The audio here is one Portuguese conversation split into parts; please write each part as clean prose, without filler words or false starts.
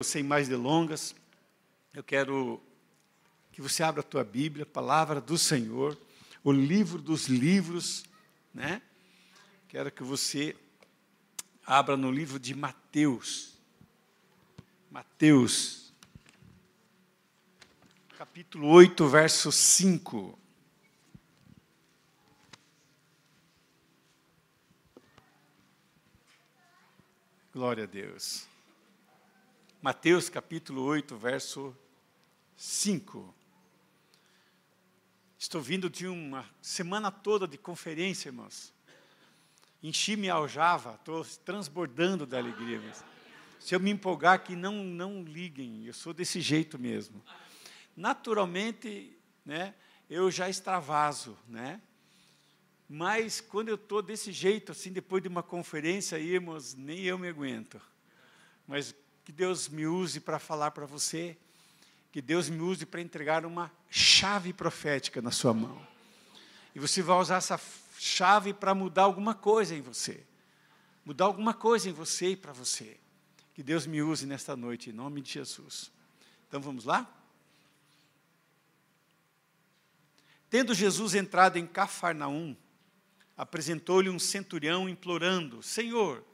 Sem mais delongas, eu quero que você abra a tua Bíblia, a palavra do Senhor, o livro dos livros, né? Quero que você abra no livro de Mateus. Mateus, capítulo 8, verso 5. Glória a Deus. Mateus capítulo 8, verso 5. Estou vindo de uma semana toda de conferência, irmãos. Enchi minha aljava, estou transbordando da alegria. Mas se eu me empolgar aqui, não liguem, eu sou desse jeito mesmo. Naturalmente, né, eu já extravaso, né? Mas quando eu estou desse jeito, assim, depois de uma conferência, irmãos, nem eu me aguento. Mas que Deus me use para falar para você, que Deus me use para entregar uma chave profética na sua mão. E você vai usar essa chave para mudar alguma coisa em você. Mudar alguma coisa em você e para você. Que Deus me use nesta noite, em nome de Jesus. Então vamos lá? Tendo Jesus entrado em Cafarnaum, apresentou-lhe um centurião implorando: Senhor,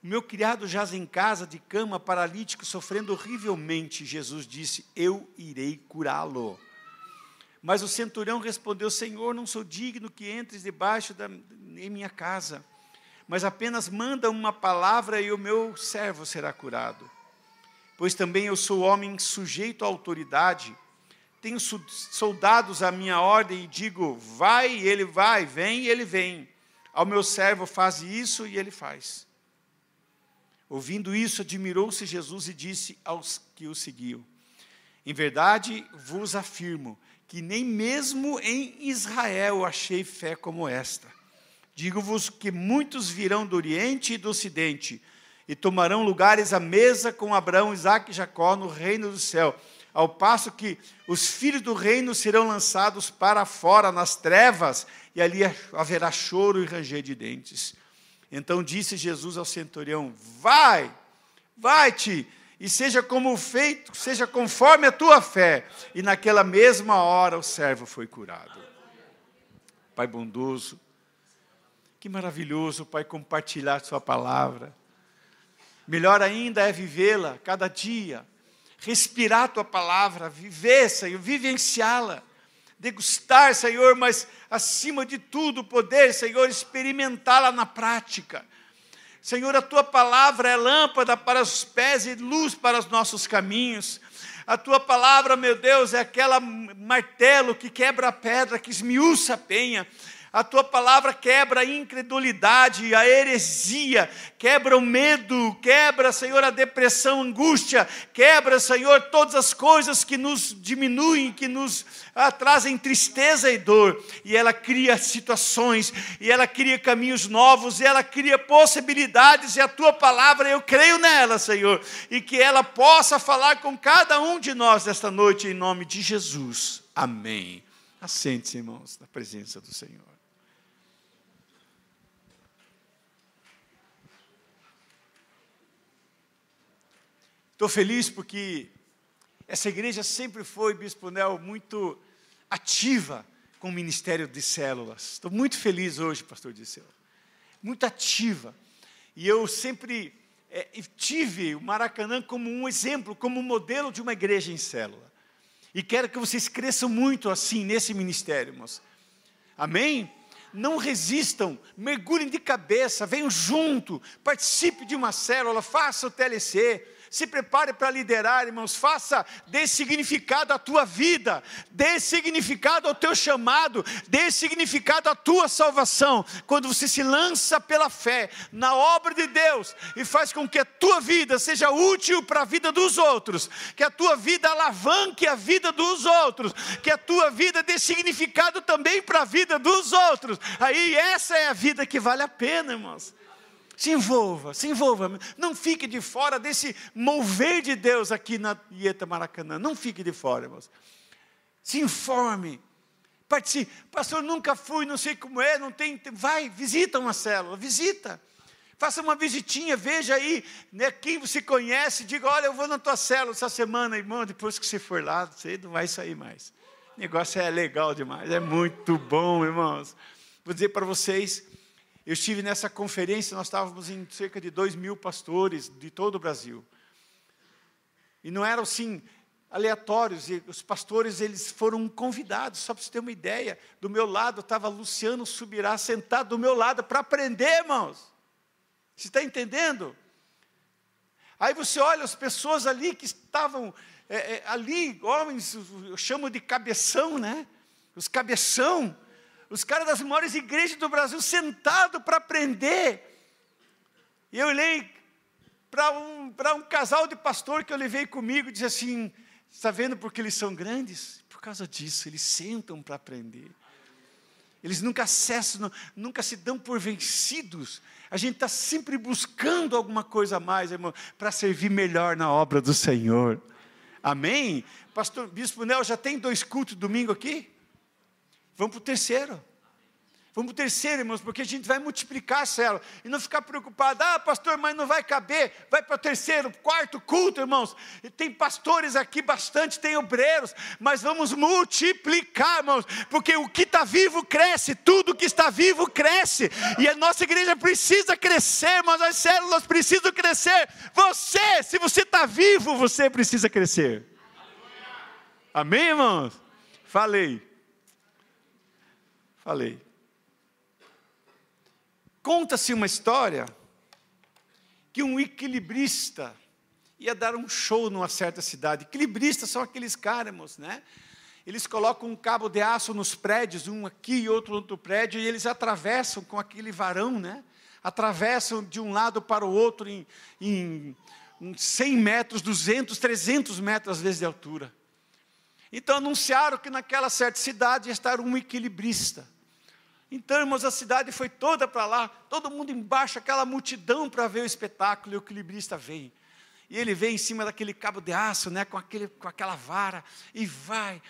o meu criado jaz em casa de cama, paralítico, sofrendo horrivelmente. Jesus disse: eu irei curá-lo. Mas o centurião respondeu: Senhor, não sou digno que entres debaixo em minha casa, mas apenas manda uma palavra e o meu servo será curado. Pois também eu sou homem sujeito à autoridade, tenho soldados à minha ordem e digo: vai, e ele vai, vem, e ele vem. Ao meu servo faz isso e ele faz. Ouvindo isso, admirou-se Jesus e disse aos que o seguiam: em verdade vos afirmo que nem mesmo em Israel achei fé como esta. Digo-vos que muitos virão do Oriente e do Ocidente e tomarão lugares à mesa com Abraão, Isaque e Jacó no reino do céu, ao passo que os filhos do reino serão lançados para fora nas trevas, e ali haverá choro e ranger de dentes. Então disse Jesus ao centurião: vai-te, e seja conforme a tua fé. E naquela mesma hora o servo foi curado. Pai bondoso, que maravilhoso, Pai, compartilhar sua palavra. Melhor ainda é vivê-la cada dia, respirar a tua palavra, viver, Senhor, vivenciá-la, degustar, Senhor, mas acima de tudo, poder, Senhor, experimentá-la na prática. Senhor, a tua palavra é lâmpada para os pés e luz para os nossos caminhos. A tua palavra, meu Deus, é aquele martelo que quebra a pedra, que esmiuça a penha. A tua palavra quebra a incredulidade, a heresia, quebra o medo, quebra, Senhor, a depressão, a angústia, quebra, Senhor, todas as coisas que nos diminuem, que nos trazem tristeza e dor. E ela cria situações, e ela cria caminhos novos, e ela cria possibilidades, e a tua palavra, eu creio nela, Senhor, e que ela possa falar com cada um de nós nesta noite, em nome de Jesus. Amém. Assente-se, irmãos, na presença do Senhor. Estou feliz porque essa igreja sempre foi, Bispo Nel, muito ativa com o ministério de células. Estou muito feliz hoje, pastor Disseu. Muito ativa. E eu sempre tive o Maracanã como um exemplo, como um modelo de uma igreja em célula. E quero que vocês cresçam muito assim nesse ministério, irmãos. Amém? Não resistam, mergulhem de cabeça, venham junto, participe de uma célula, faça o TLC. Se prepare para liderar, irmãos, dê significado à tua vida, dê significado ao teu chamado, dê significado à tua salvação, quando você se lança pela fé na obra de Deus, e faz com que a tua vida seja útil para a vida dos outros, que a tua vida alavanque a vida dos outros, que a tua vida dê significado também para a vida dos outros, aí essa é a vida que vale a pena, irmãos. Se envolva, não fique de fora desse mover de Deus aqui na IETA Maracanã, não fique de fora, irmãos. Se informe, participe. Pastor, nunca fui, não sei como é, não tem, vai, visita uma célula, visita. Faça uma visitinha, veja aí, né, quem você conhece, diga, olha, eu vou na tua célula essa semana, irmão, depois que você for lá, você não vai sair mais. O negócio é legal demais, é muito bom, irmãos. Vou dizer para vocês, eu estive nessa conferência, nós estávamos em cerca de 2.000 pastores de todo o Brasil. E não eram, assim, aleatórios, e os pastores, eles foram convidados, só para você ter uma ideia. Do meu lado estava Luciano Subirá, sentado do meu lado, para aprender, irmãos. Você está entendendo? Aí você olha as pessoas ali que estavam ali, homens, eu chamo de cabeção, né? Os cabeção, os caras das maiores igrejas do Brasil, sentados para aprender. E eu olhei para um casal de pastor que eu levei comigo, e disse assim, está vendo por que eles são grandes? Por causa disso, eles sentam para aprender. Eles nunca cessam, nunca se dão por vencidos. A gente está sempre buscando alguma coisa a mais, irmão, para servir melhor na obra do Senhor. Amém? Pastor Bispo Nel, já tem 2 cultos domingo aqui? Vamos para o terceiro. Vamos para o terceiro, irmãos, porque a gente vai multiplicar a célula. E não ficar preocupado, pastor, mas não vai caber. Vai para o terceiro, 4º culto, irmãos. E tem pastores aqui bastante, tem obreiros. Mas vamos multiplicar, irmãos. Porque o que está vivo cresce. Tudo que está vivo cresce. E a nossa igreja precisa crescer, irmãos. As células precisam crescer. Se você está vivo, você precisa crescer. Amém, irmãos? Falei. Conta-se uma história que um equilibrista ia dar um show numa certa cidade. Equilibristas são aqueles caras, irmãos, né? Eles colocam um cabo de aço nos prédios, um aqui e outro prédio, e eles atravessam com aquele varão, né? Atravessam de um lado para o outro em 100 metros, 200, 300 metros às vezes de altura. Então anunciaram que naquela certa cidade ia estar um equilibrista. Então, irmãos, a cidade foi toda para lá, todo mundo embaixo, aquela multidão para ver o espetáculo, e o equilibrista vem. E ele vem em cima daquele cabo de aço, né, com aquela vara, e vai,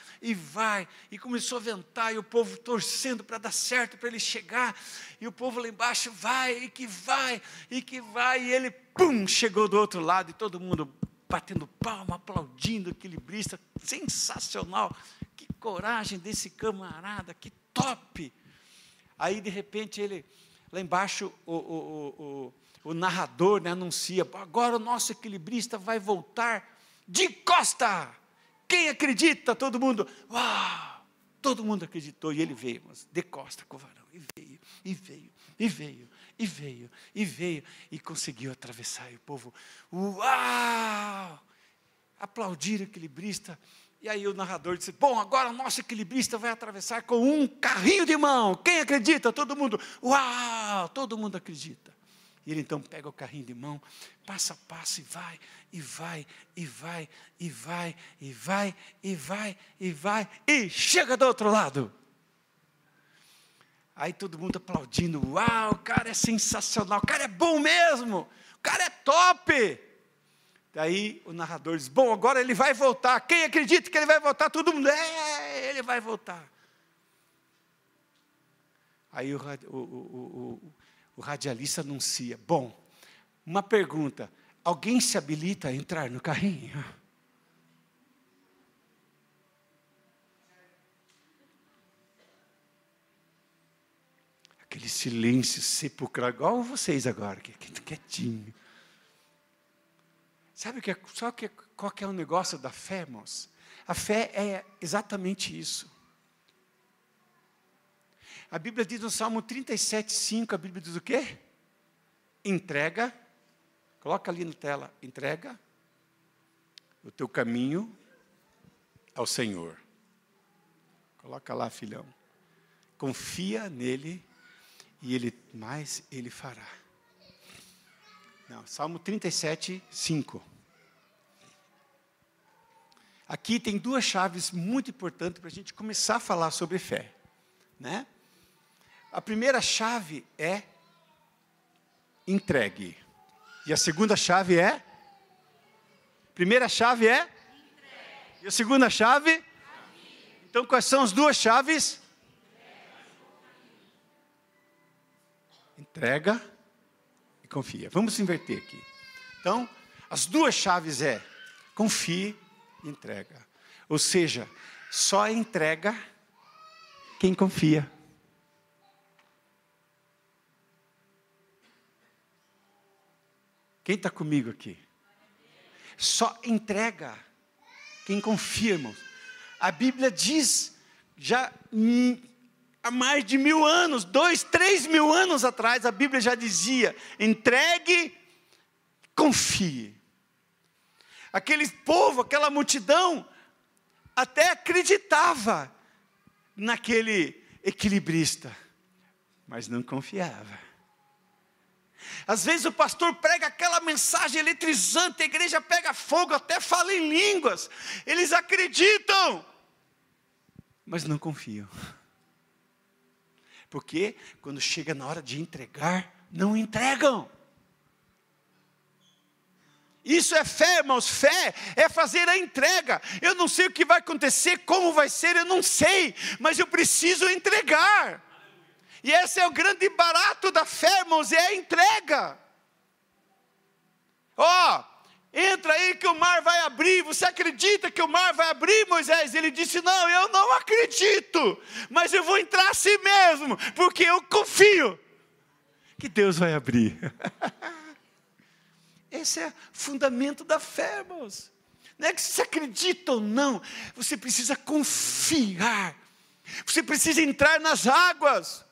e começou a ventar, e o povo torcendo para dar certo, para ele chegar, e o povo lá embaixo vai, e ele, pum, chegou do outro lado, e todo mundo batendo palma, aplaudindo o equilibrista, sensacional, que coragem desse camarada, que top! Aí, de repente, ele, lá embaixo, o narrador, né, anuncia, agora o nosso equilibrista vai voltar de costa. Quem acredita? Todo mundo, uau! Todo mundo acreditou, e ele veio, mas de costa com o varão, e veio, e conseguiu atravessar, e o povo, uau! Aplaudiram o equilibrista. E aí o narrador disse, bom, agora o nosso equilibrista vai atravessar com um carrinho de mão. Quem acredita? Todo mundo, uau, todo mundo acredita. E ele então pega o carrinho de mão, passo a passo, e vai, e chega do outro lado. Aí todo mundo aplaudindo, uau, o cara é sensacional, o cara é bom mesmo, o cara é top. Daí o narrador diz, bom, agora ele vai voltar. Quem acredita que ele vai voltar? Todo mundo, ele vai voltar. Aí o radialista anuncia, bom, uma pergunta, alguém se habilita a entrar no carrinho? Aquele silêncio sepulcral, igual vocês agora, quietinho. Sabe qual que é o negócio da fé, irmãos? A fé é exatamente isso. A Bíblia diz no Salmo 37:5, a Bíblia diz o quê? Entrega, coloca ali na tela, entrega o teu caminho ao Senhor. Coloca lá, filhão. Confia nele e ele fará. Não, Salmo 37:5. Aqui tem 2 chaves muito importantes para a gente começar a falar sobre fé, né? A primeira chave é entregue. E a segunda chave é? Primeira chave é? Entregue. E a segunda chave? Então quais são as 2 chaves? Entrega e confia. Vamos inverter aqui. Então, as duas chaves é confie e entrega. Ou seja, só entrega quem confia. Quem está comigo aqui? Só entrega quem confia, irmãos. A Bíblia diz, já há mais de 1000 anos, 3 mil anos atrás, a Bíblia já dizia, entregue, confie. Aquele povo, aquela multidão, até acreditava naquele equilibrista, mas não confiava. Às vezes o pastor prega aquela mensagem eletrizante, a igreja pega fogo, até fala em línguas. Eles acreditam, mas não confiam. Porque quando chega na hora de entregar, não entregam. Isso é fé, irmãos. Fé é fazer a entrega. Eu não sei o que vai acontecer, como vai ser, eu não sei, mas eu preciso entregar. E esse é o grande barato da fé, irmãos, é a entrega. Entra aí que o mar vai abrir. Você acredita que o mar vai abrir, Moisés? Ele disse, não, eu não acredito, mas eu vou entrar assim mesmo, porque eu confio que Deus vai abrir. Esse é o fundamento da fé, irmãos. Não é que você acredita ou não, você precisa confiar. Você precisa entrar nas águas.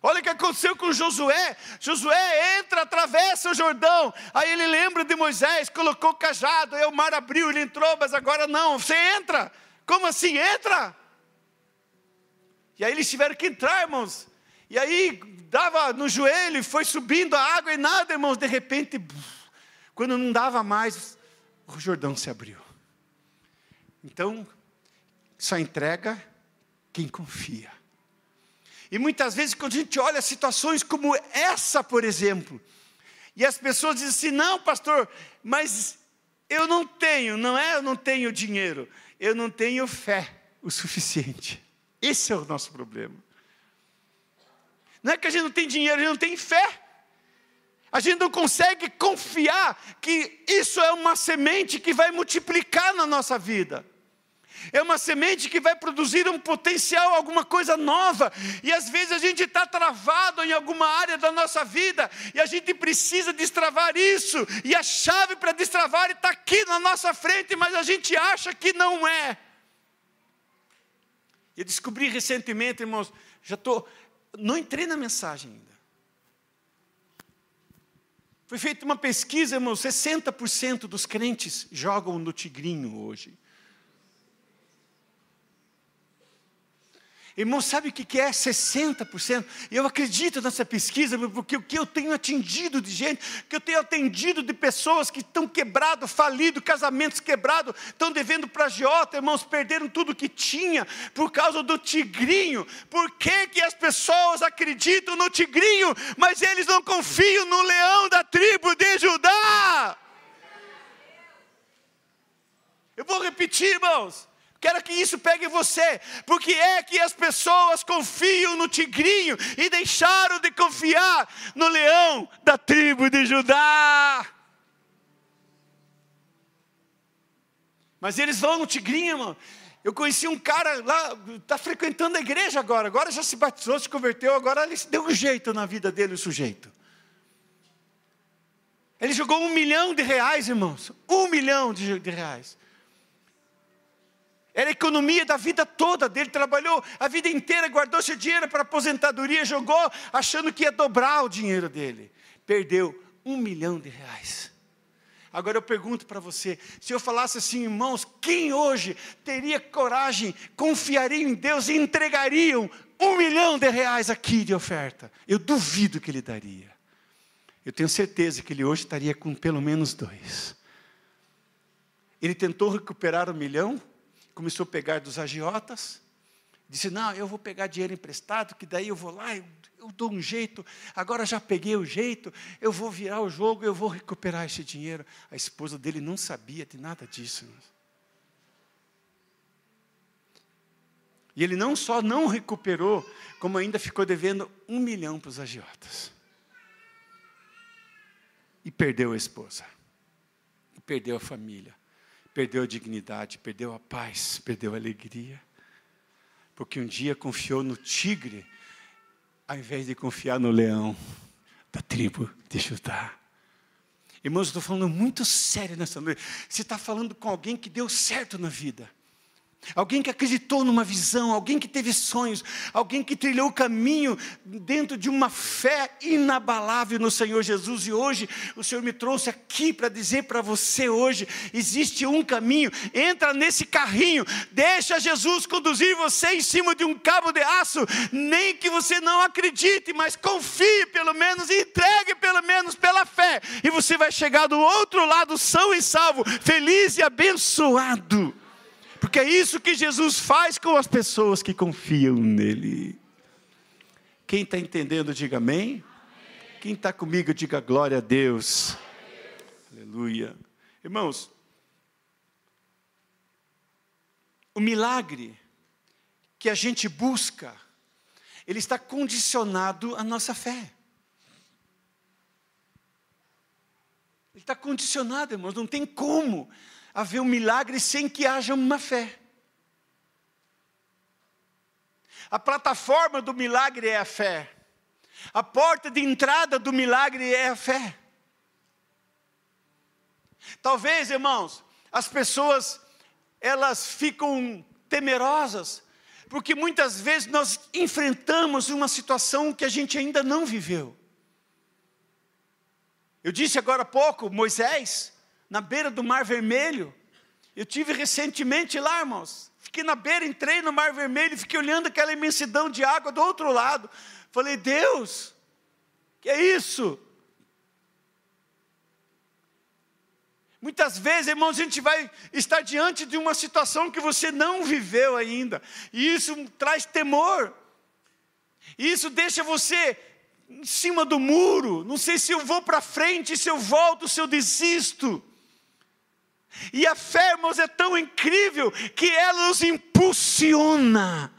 Olha o que aconteceu com Josué. Josué entra, atravessa o Jordão. Aí ele lembra de Moisés, colocou o cajado, aí o mar abriu, ele entrou, mas agora não, você entra. Como assim? Entra. E aí eles tiveram que entrar, irmãos. E aí dava no joelho, foi subindo a água e nada, irmãos. De repente, quando não dava mais, o Jordão se abriu. Então, só entrega quem confia. E muitas vezes quando a gente olha situações como essa, por exemplo, e as pessoas dizem assim, não pastor, mas eu não tenho, eu não tenho dinheiro, eu não tenho fé o suficiente. Esse é o nosso problema. Não é que a gente não tem dinheiro, a gente não tem fé. A gente não consegue confiar que isso é uma semente que vai multiplicar na nossa vida. É uma semente que vai produzir um potencial, alguma coisa nova. E às vezes a gente está travado em alguma área da nossa vida. E a gente precisa destravar isso. E a chave para destravar está aqui na nossa frente, mas a gente acha que não é. Eu descobri recentemente, irmãos, não entrei na mensagem ainda. Foi feita uma pesquisa, irmãos, 60% dos crentes jogam no tigrinho hoje. Irmão, sabe o que é 60%? Eu acredito nessa pesquisa, porque o que eu tenho atendido de gente, que eu tenho atendido de pessoas que estão quebrados, falidos, casamentos quebrados, estão devendo para agiota, irmãos, perderam tudo que tinha por causa do tigrinho. Por que que as pessoas acreditam no tigrinho, mas eles não confiam no leão da tribo de Judá? Eu vou repetir, irmãos. Quero que isso pegue você. Porque é que as pessoas confiam no tigrinho e deixaram de confiar no leão da tribo de Judá. Mas eles vão no tigrinho, irmão. Eu conheci um cara lá, está frequentando a igreja agora já se batizou, se converteu, agora ele deu um jeito na vida dele, o sujeito. Ele jogou R$1 milhão, irmãos. R$1 milhão. Era a economia da vida toda dele, trabalhou a vida inteira, guardou seu dinheiro para aposentadoria, jogou achando que ia dobrar o dinheiro dele. Perdeu R$1 milhão. Agora eu pergunto para você, se eu falasse assim, irmãos, quem hoje teria coragem, confiaria em Deus e entregariam R$1 milhão aqui de oferta? Eu duvido que ele daria. Eu tenho certeza que ele hoje estaria com pelo menos 2. Ele tentou recuperar R$1 milhão, começou a pegar dos agiotas, disse, não, eu vou pegar dinheiro emprestado, que daí eu vou lá, eu dou um jeito, agora já peguei o jeito, eu vou virar o jogo, eu vou recuperar esse dinheiro. A esposa dele não sabia de nada disso. E ele não só não recuperou, como ainda ficou devendo R$1 milhão para os agiotas. e perdeu a esposa, e perdeu a família, perdeu a dignidade, perdeu a paz, perdeu a alegria, porque um dia confiou no tigre, ao invés de confiar no leão da tribo de Judá. Irmãos, eu estou falando muito sério nessa noite. Você está falando com alguém que deu certo na vida. Alguém que acreditou numa visão, alguém que teve sonhos, alguém que trilhou o caminho dentro de uma fé inabalável no Senhor Jesus. E hoje o Senhor me trouxe aqui para dizer para você hoje, existe um caminho, entra nesse carrinho, deixa Jesus conduzir você em cima de um cabo de aço, nem que você não acredite, mas confie pelo menos, e entregue pelo menos pela fé, e você vai chegar do outro lado são e salvo, feliz e abençoado. Porque é isso que Jesus faz com as pessoas que confiam nele. Quem está entendendo, diga amém. Quem está comigo, diga glória a Deus. Aleluia. Irmãos, o milagre que a gente busca, ele está condicionado à nossa fé. Ele está condicionado, irmãos, não tem como haver um milagre sem que haja uma fé. A plataforma do milagre é a fé. A porta de entrada do milagre é a fé. Talvez, irmãos, as pessoas, elas ficam temerosas, porque muitas vezes nós enfrentamos uma situação que a gente ainda não viveu. Eu disse agora há pouco, Moisés, na beira do Mar Vermelho, eu tive recentemente lá, irmãos, fiquei na beira, entrei no Mar Vermelho, fiquei olhando aquela imensidão de água do outro lado, falei, Deus, que é isso? Muitas vezes, irmãos, a gente vai estar diante de uma situação que você não viveu ainda, e isso traz temor, isso deixa você em cima do muro, não sei se eu vou para frente, se eu volto, se eu desisto. E a fé, irmãos, é tão incrível que ela nos impulsiona.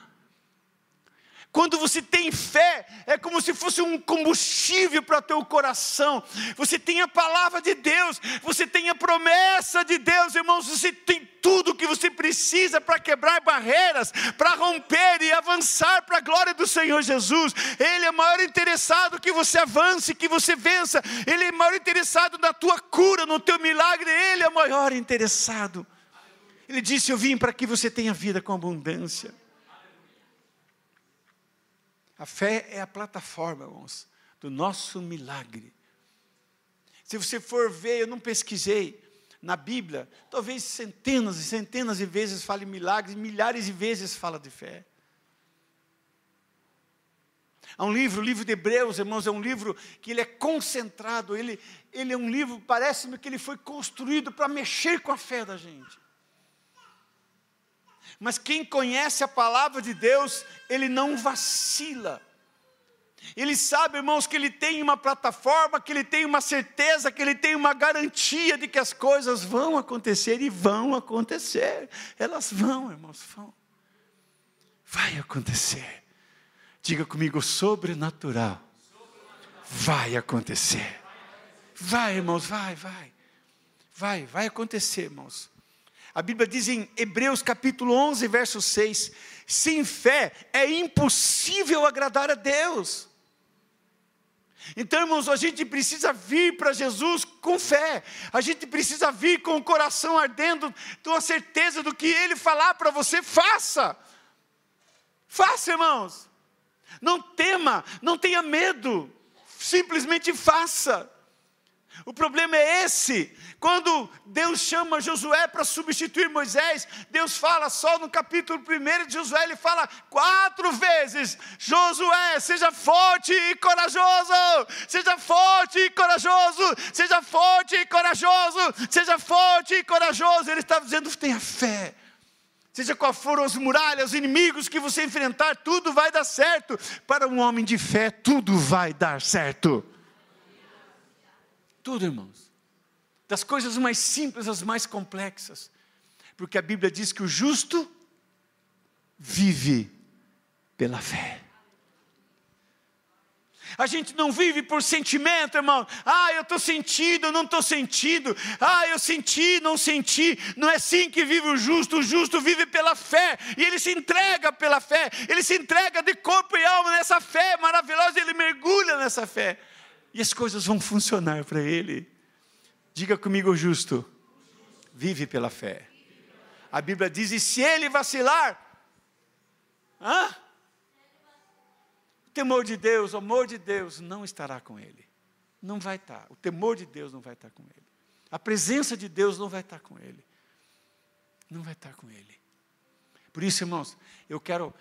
Quando você tem fé, é como se fosse um combustível para o teu coração. Você tem a palavra de Deus, você tem a promessa de Deus, irmãos, você tem tudo o que você precisa para quebrar barreiras, para romper e avançar para a glória do Senhor Jesus. Ele é maior interessado que você avance, que você vença. Ele é maior interessado na tua cura, no teu milagre. Ele é maior interessado. Ele disse, eu vim para que você tenha vida com abundância. A fé é a plataforma, irmãos, do nosso milagre. Se você for ver, eu não pesquisei, na Bíblia, talvez centenas e centenas de vezes fale milagres, milhares de vezes fala de fé. Há um livro, o livro de Hebreus, irmãos, é um livro que ele é concentrado, ele é um livro, parece-me que ele foi construído para mexer com a fé da gente. Mas quem conhece a palavra de Deus, ele não vacila. Ele sabe, irmãos, que ele tem uma plataforma, que ele tem uma certeza, que ele tem uma garantia de que as coisas vão acontecer e vão acontecer. Elas vão, irmãos, vão. Vai acontecer. Diga comigo, sobrenatural. Vai acontecer. Vai, irmãos, vai. Vai acontecer, irmãos. A Bíblia diz em Hebreus capítulo 11, verso 6, sem fé é impossível agradar a Deus. Então, irmãos, a gente precisa vir para Jesus com fé, a gente precisa vir com o coração ardendo, com a certeza do que Ele falar para você, faça, irmãos, não tema, não tenha medo, simplesmente faça. O problema é esse, quando Deus chama Josué para substituir Moisés, Deus fala só no capítulo 1 de Josué, Ele fala 4 vezes, Josué, seja forte e corajoso, seja forte e corajoso, seja forte e corajoso, seja forte e corajoso. Ele está dizendo, tenha fé, seja qual foram as muralhas, os inimigos que você enfrentar, tudo vai dar certo. Para um homem de fé, tudo vai dar certo. Tudo, irmãos, das coisas mais simples às mais complexas, porque a Bíblia diz que o justo vive pela fé. A gente não vive por sentimento, irmão. Eu estou sentindo, não estou sentindo. Eu senti, não senti. Não é assim que vive o justo. O justo vive pela fé. E ele se entrega pela fé. Ele se entrega de corpo e alma nessa fé maravilhosa. Ele mergulha nessa fé. E as coisas vão funcionar para ele. Diga comigo, o justo vive pela fé. A Bíblia diz, e se ele vacilar? O temor de Deus, o amor de Deus não estará com ele. Não vai estar. O temor de Deus não vai estar com ele. A presença de Deus não vai estar com ele. Não vai estar com ele. Por isso, irmãos, eu quero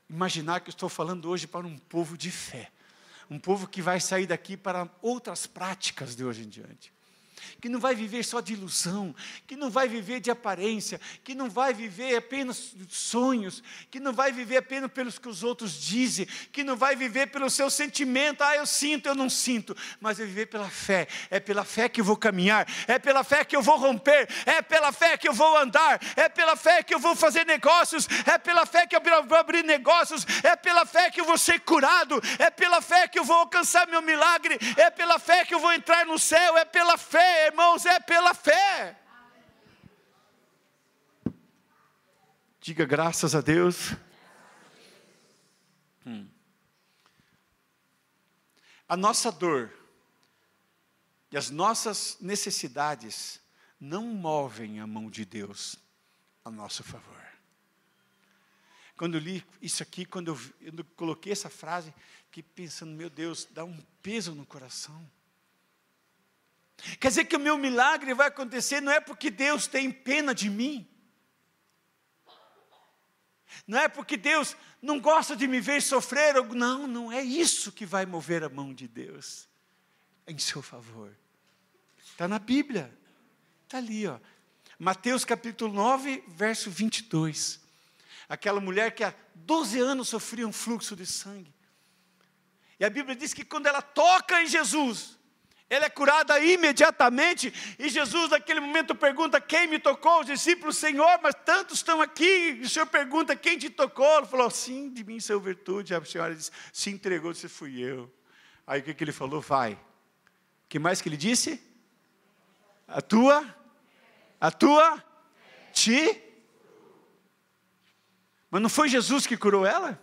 imaginar que eu estou falando hoje para um povo de fé. Um povo que vai sair daqui para outras práticas de hoje em diante. Que não vai viver só de ilusão, que não vai viver de aparência, que não vai viver apenas de sonhos, que não vai viver apenas pelos que os outros dizem, que não vai viver pelo seu sentimento, eu sinto, eu não sinto, mas vai viver pela fé. É pela fé que eu vou caminhar, é pela fé que eu vou romper, é pela fé que eu vou andar, é pela fé que eu vou fazer negócios, é pela fé que eu vou abrir negócios, é pela fé que eu vou ser curado, é pela fé que eu vou alcançar meu milagre, é pela fé que eu vou entrar no céu, é pela fé, irmãos, é pela fé. Diga graças a Deus. A nossa dor e as nossas necessidades não movem a mão de Deus a nosso favor. Quando eu li isso aqui, quando eu coloquei essa frase, fiquei pensando, meu Deus, dá um peso no coração. Quer dizer que o meu milagre vai acontecer não é porque Deus tem pena de mim. Não é porque Deus não gosta de me ver sofrer. Não é isso que vai mover a mão de Deus em seu favor. Está na Bíblia. Está ali, ó. Mateus capítulo 9, verso 22. Aquela mulher que há 12 anos sofria um fluxo de sangue. E a Bíblia diz que quando ela toca em Jesus, ela é curada imediatamente, e Jesus naquele momento pergunta, quem me tocou? Os discípulos, Senhor, mas tantos estão aqui, e o Senhor pergunta, quem te tocou? Ele falou, sim, de mim saiu virtude. A senhora disse, se entregou, disse, fui eu. Aí o que ele falou? Vai. O que mais que ele disse? A tua te. Mas não foi Jesus que curou ela?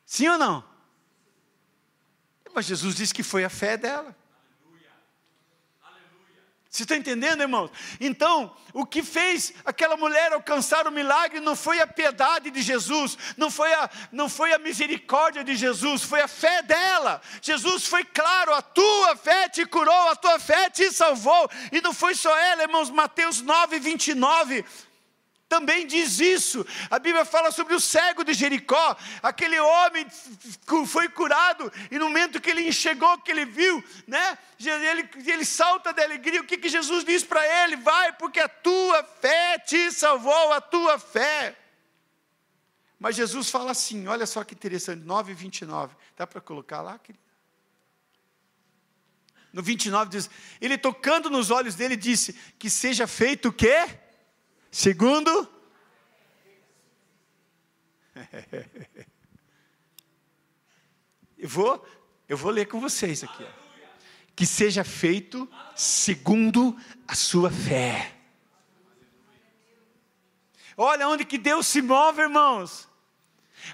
Sim ou não? Mas Jesus disse que foi a fé dela. Você está entendendo, irmãos? Então, o que fez aquela mulher alcançar o milagre não foi a piedade de Jesus, não foi a misericórdia de Jesus, foi a fé dela. Jesus foi claro, a tua fé te curou, a tua fé te salvou. E não foi só ela, irmãos, Mateus 9, 29... também diz isso. A Bíblia fala sobre o cego de Jericó. Aquele homem foi curado, e no momento que ele enxergou, que ele viu, né, ele salta de alegria. O que Jesus diz para ele? Vai, porque a tua fé te salvou, a tua fé. Mas Jesus fala assim, olha só que interessante, 9, 29. Dá para colocar lá, querido? No 29 diz, ele tocando nos olhos dele, disse, que seja feito o quê? Segundo, eu vou ler com vocês aqui. Que seja feito segundo a sua fé. Olha onde que Deus se move, irmãos.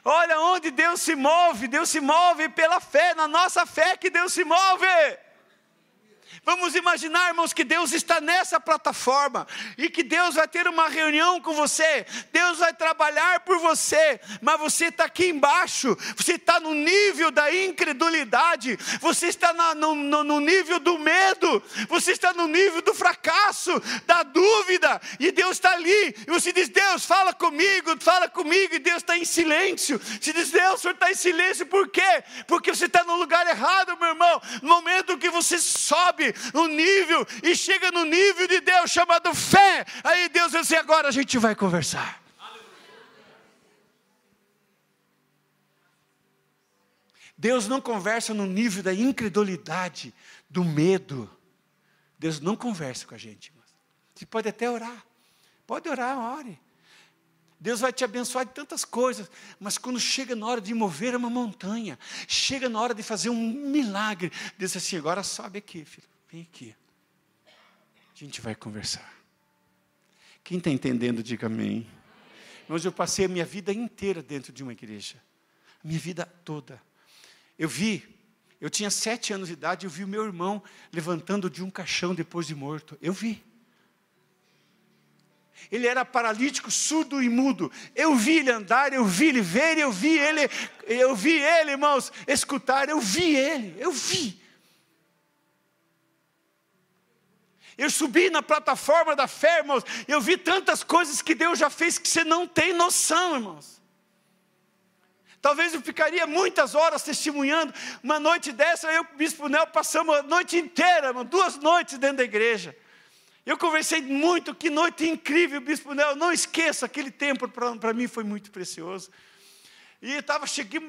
Olha onde Deus se move pela fé, na nossa fé que Deus se move. Vamos imaginar, irmãos, que Deus está nessa plataforma, e que Deus vai ter uma reunião com você, Deus vai trabalhar por você, mas você está aqui embaixo, você está no nível da incredulidade, você está no nível do medo, você está no nível do fracasso, da dúvida, e Deus está ali, e você diz, Deus, fala comigo, e Deus está em silêncio. Você diz, Deus, o Senhor está em silêncio, por quê? Porque você está no lugar errado, meu irmão. No momento que você sobe o nível e chega no nível de Deus chamado fé, aí Deus vai dizer, agora a gente vai conversar. Deus não conversa no nível da incredulidade, do medo. Deus não conversa com a gente. Você pode até orar, ore. Deus vai te abençoar de tantas coisas, mas quando chega na hora de mover uma montanha, chega na hora de fazer um milagre, Deus diz assim, agora sobe aqui, filho, vem aqui. A gente vai conversar. Quem está entendendo, diga amém. Mas eu passei a minha vida inteira dentro de uma igreja. A minha vida toda. Eu tinha 7 anos de idade, eu vi o meu irmão levantando de um caixão depois de morto. Eu vi. Ele era paralítico, surdo e mudo. Eu vi ele andar, eu vi ele ver, eu vi ele, irmãos, escutar, eu vi ele. Eu subi na plataforma da fé, irmãos, eu vi tantas coisas que Deus já fez que você não tem noção, irmãos. Talvez eu ficaria muitas horas testemunhando. Uma noite dessa, eu e o Bispo Nel passamos a noite inteira, irmão, 2 noites dentro da igreja. Eu conversei muito, que noite incrível, Bispo Nel, não esqueça, aquele tempo para mim foi muito precioso. E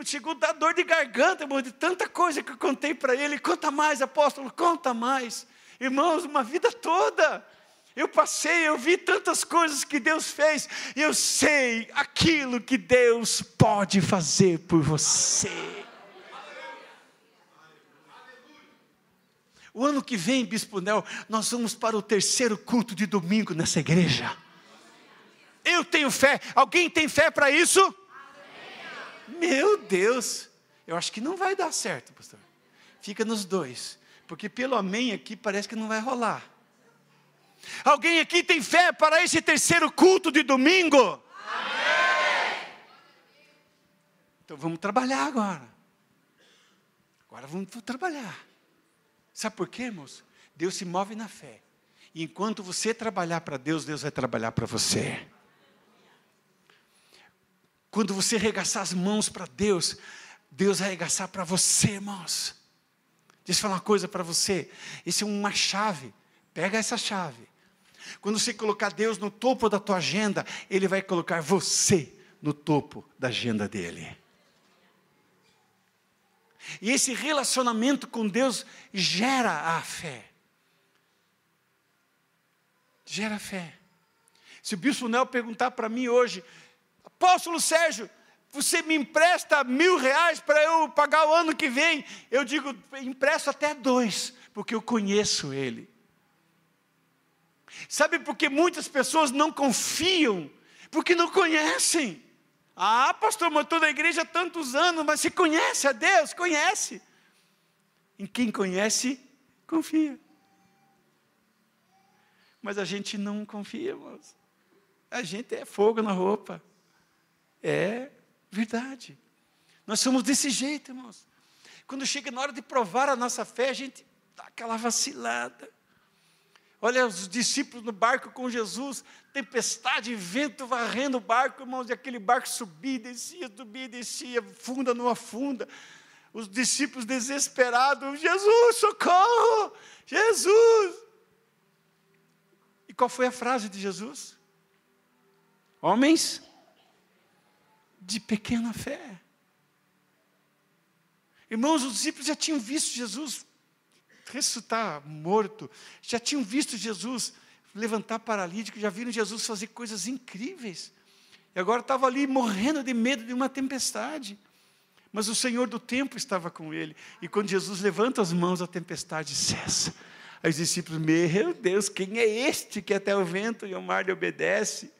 chegou a dar dor de garganta, irmão, de tanta coisa que eu contei para ele. Conta mais, apóstolo, conta mais. Irmãos, uma vida toda, eu vi tantas coisas que Deus fez, e eu sei aquilo que Deus pode fazer por você. O ano que vem, Bispo Nel, nós vamos para o 3º culto de domingo nessa igreja. Eu tenho fé. Alguém tem fé para isso? Meu Deus, eu acho que não vai dar certo, pastor. Fica nos 2, porque pelo amém aqui parece que não vai rolar. Alguém aqui tem fé para esse 3º culto de domingo? Amém. Então vamos trabalhar agora. Agora vamos trabalhar. Sabe por quê, irmãos? Deus se move na fé. E enquanto você trabalhar para Deus, Deus vai trabalhar para você. Quando você arregaçar as mãos para Deus, Deus vai arregaçar para você, irmãos. Deixa eu falar uma coisa para você. Isso é uma chave. Pega essa chave. Quando você colocar Deus no topo da tua agenda, Ele vai colocar você no topo da agenda dEle. E esse relacionamento com Deus gera a fé. Gera fé. Se o Bispo Nel perguntar para mim hoje, apóstolo Sérgio, você me empresta R$1.000 para eu pagar o ano que vem? Eu digo, empresto até 2, porque eu conheço Ele. Sabe por que muitas pessoas não confiam? Porque não conhecem. Ah, pastor, mas estou na igreja há tantos anos, mas você conhece a Deus? Conhece. Em quem conhece, confia. Mas a gente não confia, irmãos. A gente é fogo na roupa. É verdade. Nós somos desse jeito, irmãos. Quando chega na hora de provar a nossa fé, a gente dá aquela vacilada. Olha os discípulos no barco com Jesus, tempestade, vento varrendo o barco, irmãos, e aquele barco subia e descia, funda não afunda. Os discípulos desesperados, Jesus, socorro, Jesus. E qual foi a frase de Jesus? Homens de pequena fé. Irmãos, os discípulos já tinham visto Jesus ressuscitar morto, já tinham visto Jesus levantar paralítico, já viram Jesus fazer coisas incríveis, e agora estava ali morrendo de medo de uma tempestade, mas o Senhor do tempo estava com ele, e quando Jesus levanta as mãos, a tempestade cessa. Aí os discípulos, meu Deus, quem é este que até o vento e o mar lhe obedece?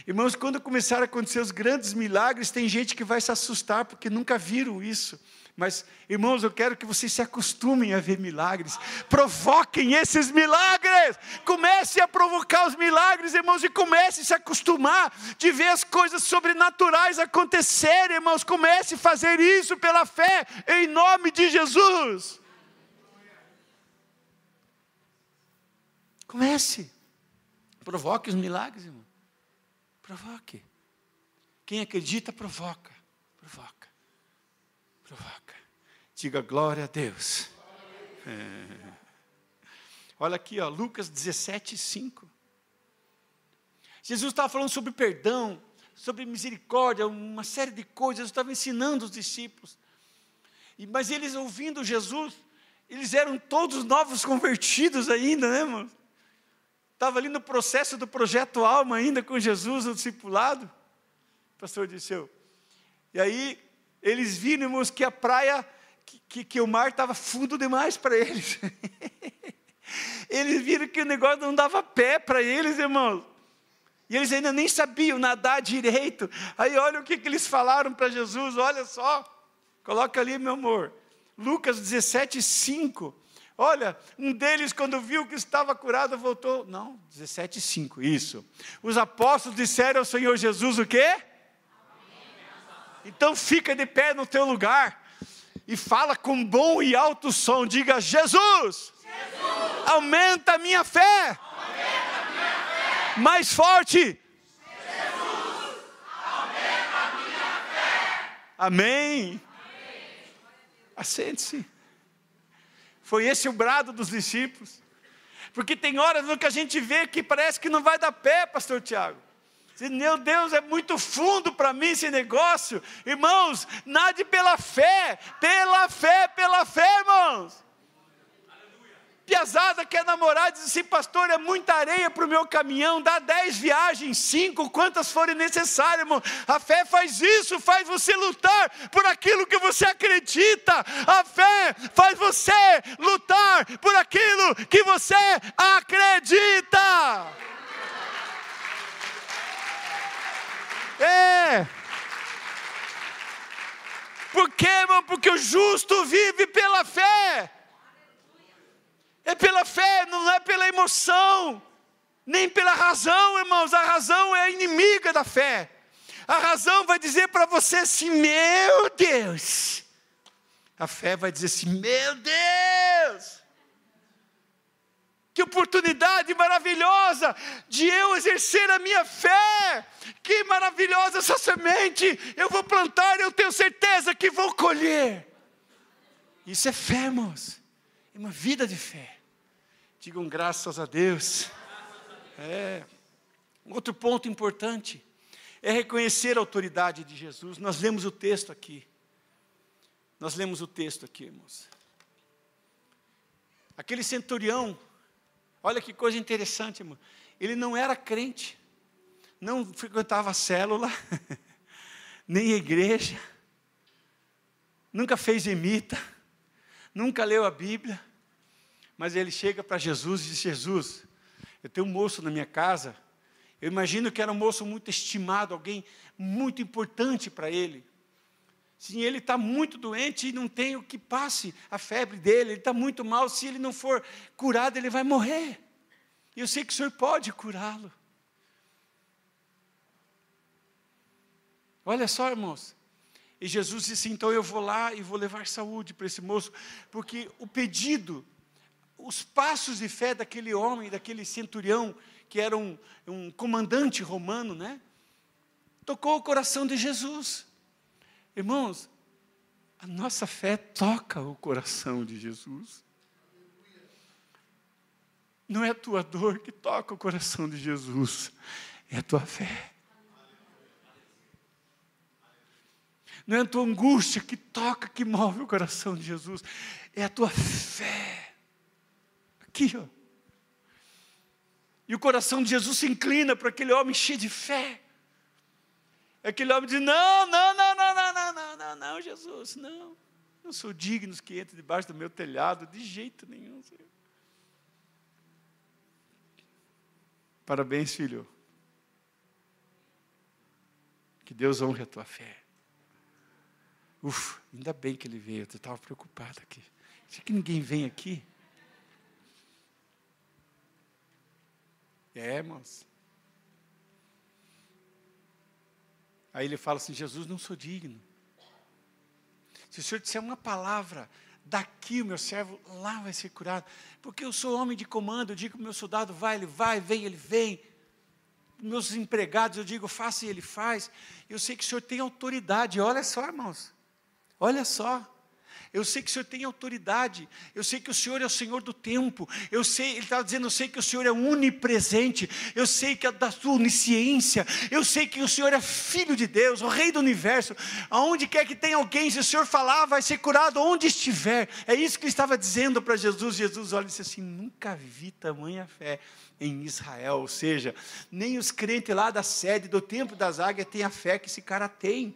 Irmãos, quando começaram a acontecer os grandes milagres, tem gente que vai se assustar, porque nunca viram isso. Mas, irmãos, eu quero que vocês se acostumem a ver milagres. Provoquem esses milagres. Comece a provocar os milagres, irmãos, e comece a se acostumar de ver as coisas sobrenaturais acontecerem, irmãos. Comece a fazer isso pela fé, em nome de Jesus. Comece. Provoque os milagres, irmão. Provoque. Quem acredita, provoca. Provoca. Provoca. Diga glória a Deus. Olha aqui, ó, Lucas 17:5. Jesus estava falando sobre perdão, sobre misericórdia, uma série de coisas. Jesus estava ensinando os discípulos. Mas eles ouvindo Jesus, eles eram todos novos convertidos ainda, né, irmão? Estava ali no processo do projeto Alma ainda com Jesus, no discipulado. Pastor Disseu. E aí, eles viram, irmãos, que a praia, que o mar estava fundo demais para eles. Eles viram que o negócio não dava pé para eles, irmãos. E eles ainda nem sabiam nadar direito. Aí olha o que eles falaram para Jesus, olha só. Coloca ali, meu amor. Lucas 17:5. Olha, um deles, quando viu que estava curado, voltou. Não, 17:5, isso. Os apóstolos disseram ao Senhor Jesus o quê? Então fica de pé no teu lugar e fala com bom e alto som. Diga, Jesus, aumenta a minha fé. Mais forte. Jesus, aumenta a minha fé. Amém. Assente-se. Foi esse o brado dos discípulos. Porque tem horas no que a gente vê que parece que não vai dar pé, pastor Tiago. Meu Deus, é muito fundo para mim esse negócio. Irmãos, nade pela fé, irmãos. Piazada quer namorar, diz assim, pastor, é muita areia para o meu caminhão, dá 10 viagens, 5, quantas forem necessárias, irmão. A fé faz isso, faz você lutar por aquilo que você acredita. A fé faz você lutar por aquilo que você acredita. Por quê, irmão? Porque o justo vive pela fé. É pela fé, não é pela emoção, nem pela razão, irmãos. A razão é inimiga da fé. A razão vai dizer para você assim, meu Deus. A fé vai dizer assim, meu Deus. Que oportunidade maravilhosa de eu exercer a minha fé. Que maravilhosa essa semente. Eu vou plantar e eu tenho certeza que vou colher. Isso é fé, irmãos. É uma vida de fé. Digam graças a Deus. Um outro ponto importante é reconhecer a autoridade de Jesus. Nós lemos o texto aqui. Irmãos. Aquele centurião, olha que coisa interessante, irmão. Ele não era crente, não frequentava a célula, nem a igreja, nunca fez ermita, nunca leu a Bíblia. Mas ele chega para Jesus e diz, Jesus, eu tenho um moço na minha casa, eu imagino que era um moço muito estimado, alguém muito importante para ele. Sim, ele está muito doente e não tem o que passe a febre dele, ele está muito mal, se ele não for curado, ele vai morrer. E eu sei que o Senhor pode curá-lo. Olha só, irmãos. E Jesus disse, então eu vou lá e vou levar saúde para esse moço, porque o pedido, os passos de fé daquele homem, daquele centurião, que era um comandante romano, né? Tocou o coração de Jesus. Irmãos, a nossa fé toca o coração de Jesus. Não é a tua dor que toca o coração de Jesus, é a tua fé. Não é a tua angústia que toca, que move o coração de Jesus, é a tua fé. Aqui, ó. E o coração de Jesus se inclina para aquele homem cheio de fé. Aquele homem diz, não, Jesus, não sou digno que entre debaixo do meu telhado, de jeito nenhum, Senhor. Parabéns, filho. Que Deus honre a tua fé. Ainda bem que ele veio, eu estava preocupado aqui. Será que ninguém vem aqui? Irmãos. Aí ele fala assim, Jesus, não sou digno. Se o Senhor disser uma palavra, daqui o meu servo lá vai ser curado. Porque eu sou homem de comando, eu digo para o meu soldado, vai, ele vai, vem, ele vem. Meus empregados, eu digo, faça e ele faz. Eu sei que o Senhor tem autoridade. Olha só, irmãos. Olha só. Eu sei que o Senhor tem autoridade. Eu sei que o Senhor é o Senhor do tempo. Eu sei, ele estava dizendo, eu sei que o Senhor é onipresente. Eu sei que é da sua onisciência. Eu sei que o Senhor é Filho de Deus, o Rei do Universo. Aonde quer que tenha alguém, se o Senhor falar, vai ser curado onde estiver. É isso que ele estava dizendo para Jesus. Jesus olha e disse assim, nunca vi tamanha fé em Israel. Ou seja, nem os crentes lá da sede, do Templo das Águias, têm a fé que esse cara tem.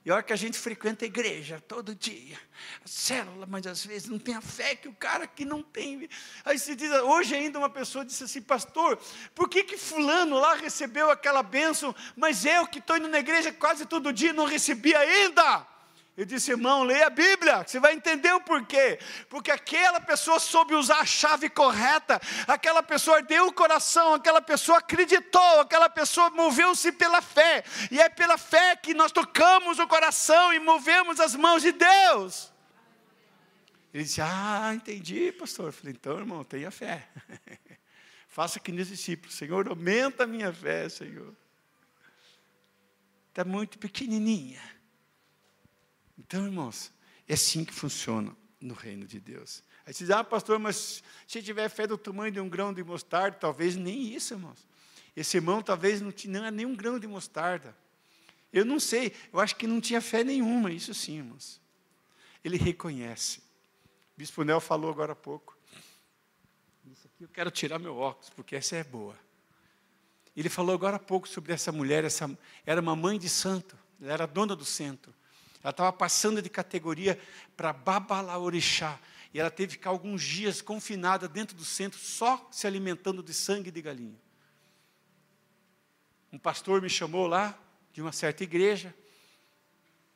E a hora que a gente frequenta a igreja, todo dia, a célula, mas às vezes não tem a fé que o cara que não tem. Aí se diz, hoje ainda uma pessoa disse assim, pastor, por que fulano lá recebeu aquela bênção, mas eu que estou indo na igreja quase todo dia não recebi ainda? Eu disse, irmão, leia a Bíblia, você vai entender o porquê. Porque aquela pessoa soube usar a chave correta, aquela pessoa ardeu o coração, aquela pessoa acreditou, aquela pessoa moveu-se pela fé. E é pela fé que nós tocamos o coração e movemos as mãos de Deus. Ele disse, entendi, pastor. Eu falei, então, irmão, tenha fé. Faça que nesse discípulo, Senhor, aumenta a minha fé, Senhor. Está muito pequenininha. Então, irmãos, é assim que funciona no reino de Deus. Aí você diz, pastor, mas se tiver fé do tamanho de um grão de mostarda, talvez nem isso, irmãos. Esse irmão talvez não tinha nem um grão de mostarda. Eu não sei, eu acho que não tinha fé nenhuma, isso sim, irmãos. Ele reconhece. O Bispo Nel falou agora há pouco. Isso aqui eu quero tirar meu óculos, porque essa é boa. Ele falou agora há pouco sobre essa mulher, era uma mãe de santo, ela era dona do centro. Ela estava passando de categoria para Babalaorixá. E ela teve que ficar alguns dias confinada dentro do centro, só se alimentando de sangue de galinha. Um pastor me chamou lá, de uma certa igreja.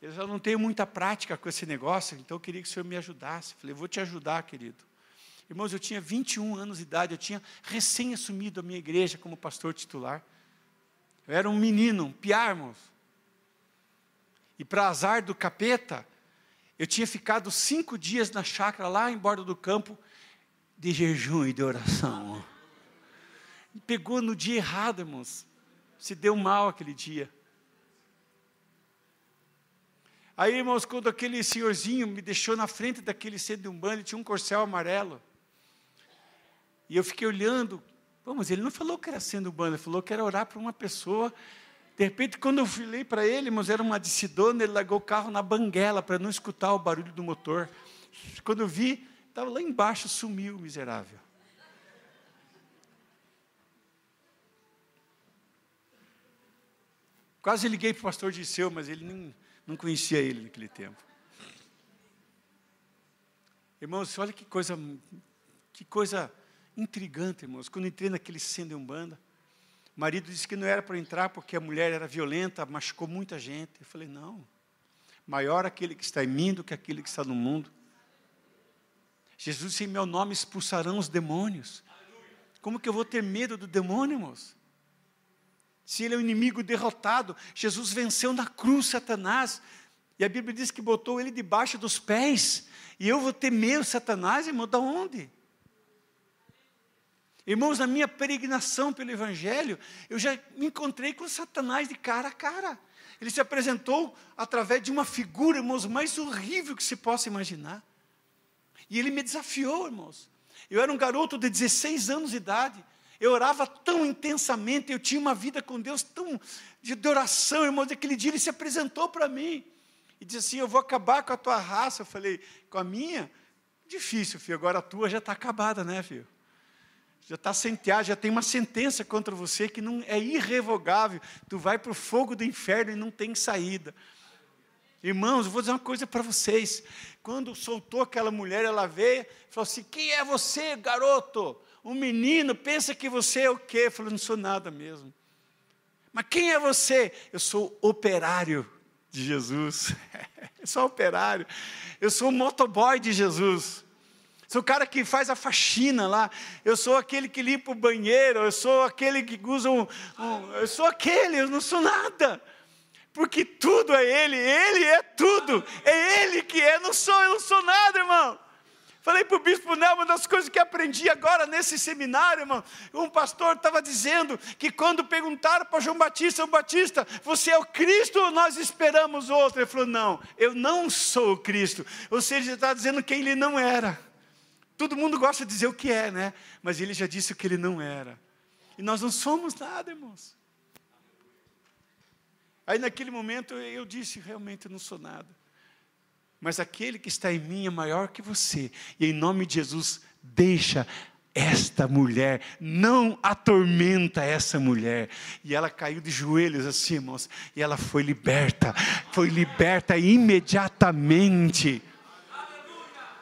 Eu já não tenho muita prática com esse negócio, então eu queria que o senhor me ajudasse. Eu falei, vou te ajudar, querido. Irmãos, eu tinha 21 anos de idade, eu tinha recém assumido a minha igreja como pastor titular. Eu era um menino, um piá, irmãos. E para azar do capeta, eu tinha ficado 5 dias na chácara, lá em borda do campo, de jejum e de oração. Me pegou no dia errado, irmãos. Se deu mal aquele dia. Aí, irmãos, quando aquele senhorzinho me deixou na frente daquele centro de Umbanda, ele tinha um corcel amarelo. E eu fiquei olhando. Vamos, ele não falou que era centro de Umbanda, ele falou que era orar para uma pessoa. De repente, quando eu falei para ele, mas era uma decidona, ele largou o carro na banguela para não escutar o barulho do motor. Quando eu vi, estava lá embaixo, sumiu o miserável. Quase liguei para o pastor Disseu, mas ele não conhecia ele naquele tempo. Irmãos, olha que coisa intrigante, irmãos. Quando entrei naquele centro de Umbanda, o marido disse que não era para entrar porque a mulher era violenta, machucou muita gente. Eu falei, não. Maior aquele que está em mim do que aquele que está no mundo. Jesus disse, em meu nome expulsarão os demônios. Como que eu vou ter medo do demônio, irmãos? Se ele é um inimigo derrotado, Jesus venceu na cruz Satanás. E a Bíblia diz que botou ele debaixo dos pés. E eu vou ter medo de Satanás, irmão, de onde? Irmãos, na minha peregrinação pelo Evangelho, eu já me encontrei com Satanás de cara a cara. Ele se apresentou através de uma figura, irmãos, mais horrível que se possa imaginar. E ele me desafiou, irmãos. Eu era um garoto de 16 anos de idade. Eu orava tão intensamente, eu tinha uma vida com Deus tão de oração, irmãos. Aquele dia ele se apresentou para mim. E disse assim, eu vou acabar com a tua raça. Eu falei, com a minha? Difícil, filho. Agora a tua já está acabada, né, filho? Já está senteado, já tem uma sentença contra você que não é irrevogável. Tu vai para o fogo do inferno e não tem saída. Irmãos, eu vou dizer uma coisa para vocês. Quando soltou aquela mulher, ela veio e falou assim, quem é você, garoto? Um menino, pensa que você é o quê? Eu falei, não sou nada mesmo. Mas quem é você? Eu sou operário de Jesus. Eu sou operário. Eu sou o motoboy de Jesus. Sou o cara que faz a faxina lá. Eu sou aquele que limpa o banheiro. Eu sou aquele que usa eu sou aquele, eu não sou nada. Porque tudo é Ele é tudo. É Ele que é, eu não sou nada, irmão. Falei para o bispo Nel, uma das coisas que aprendi agora nesse seminário, irmão, um pastor estava dizendo que quando perguntaram para João Batista, você é o Cristo ou nós esperamos outro? Ele falou, não, eu não sou o Cristo. Ou seja, ele está dizendo quem ele não era. Todo mundo gosta de dizer o que é, né? Mas ele já disse o que ele não era. E nós não somos nada, irmãos. Aí naquele momento eu disse, realmente eu não sou nada. Mas aquele que está em mim é maior que você. E em nome de Jesus, deixa esta mulher, não atormenta essa mulher. E ela caiu de joelhos assim, irmãos. E ela foi liberta imediatamente.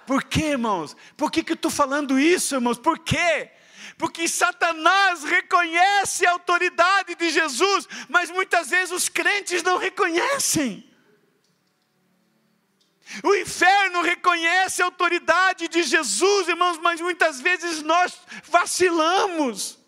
Por quê, irmãos? Por que eu estou falando isso, irmãos? Por quê? Porque Satanás reconhece a autoridade de Jesus, mas muitas vezes os crentes não reconhecem. O inferno reconhece a autoridade de Jesus, irmãos, mas muitas vezes nós vacilamos.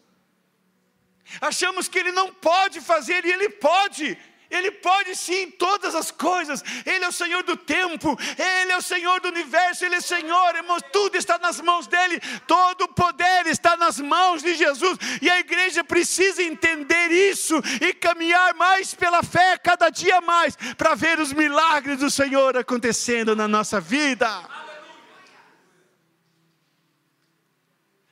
Achamos que Ele não pode fazer, e Ele pode. Ele pode sim todas as coisas. Ele é o Senhor do tempo, Ele é o Senhor do universo, Ele é Senhor, irmãos, tudo está nas mãos dEle, todo o poder está nas mãos de Jesus, e a igreja precisa entender isso, e caminhar mais pela fé, cada dia mais, para ver os milagres do Senhor acontecendo na nossa vida.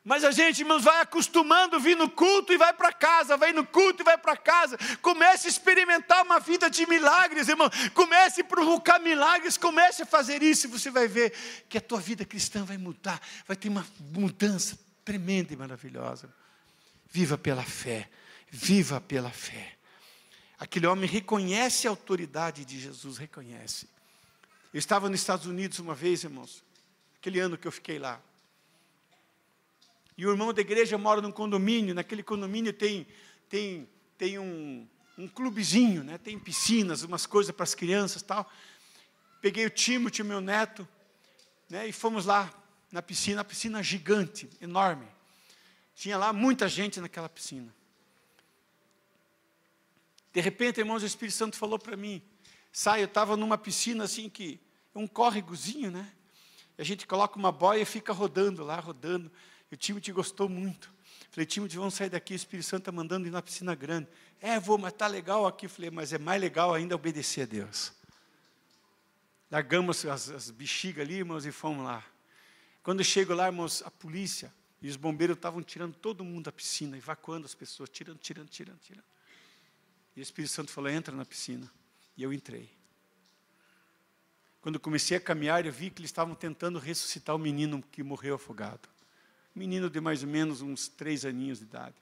Mas a gente, irmãos, vai acostumando, vir no culto e vai para casa, vai no culto e vai para casa, comece a experimentar uma vida de milagres, irmão, comece a provocar milagres, comece a fazer isso, e você vai ver que a tua vida cristã vai mudar, vai ter uma mudança tremenda e maravilhosa. Viva pela fé, viva pela fé. Aquele homem reconhece a autoridade de Jesus, reconhece. Eu estava nos Estados Unidos uma vez, irmãos, aquele ano que eu fiquei lá. E o irmão da igreja mora num condomínio, naquele condomínio tem um clubezinho, né? Tem piscinas, umas coisas para as crianças e tal. Peguei o Timothy, meu neto, né? E fomos lá na piscina gigante, enorme. Tinha lá muita gente naquela piscina. De repente, irmãos, o Espírito Santo falou para mim, eu estava numa piscina assim, que um córregozinho, né? E a gente coloca uma boia e fica rodando lá, rodando. E o Timothy gostou muito. Falei, Timothy, vamos sair daqui, o Espírito Santo está mandando ir na piscina grande. Vou, mas está legal aqui. Falei, mas é mais legal ainda obedecer a Deus. Largamos as bexigas ali, irmãos, e fomos lá. Quando eu chego lá, irmãos, a polícia e os bombeiros estavam tirando todo mundo da piscina, evacuando as pessoas, tirando. E o Espírito Santo falou, entra na piscina. E eu entrei. Quando eu comecei a caminhar, eu vi que eles estavam tentando ressuscitar o menino que morreu afogado. Menino de mais ou menos uns 3 aninhos de idade.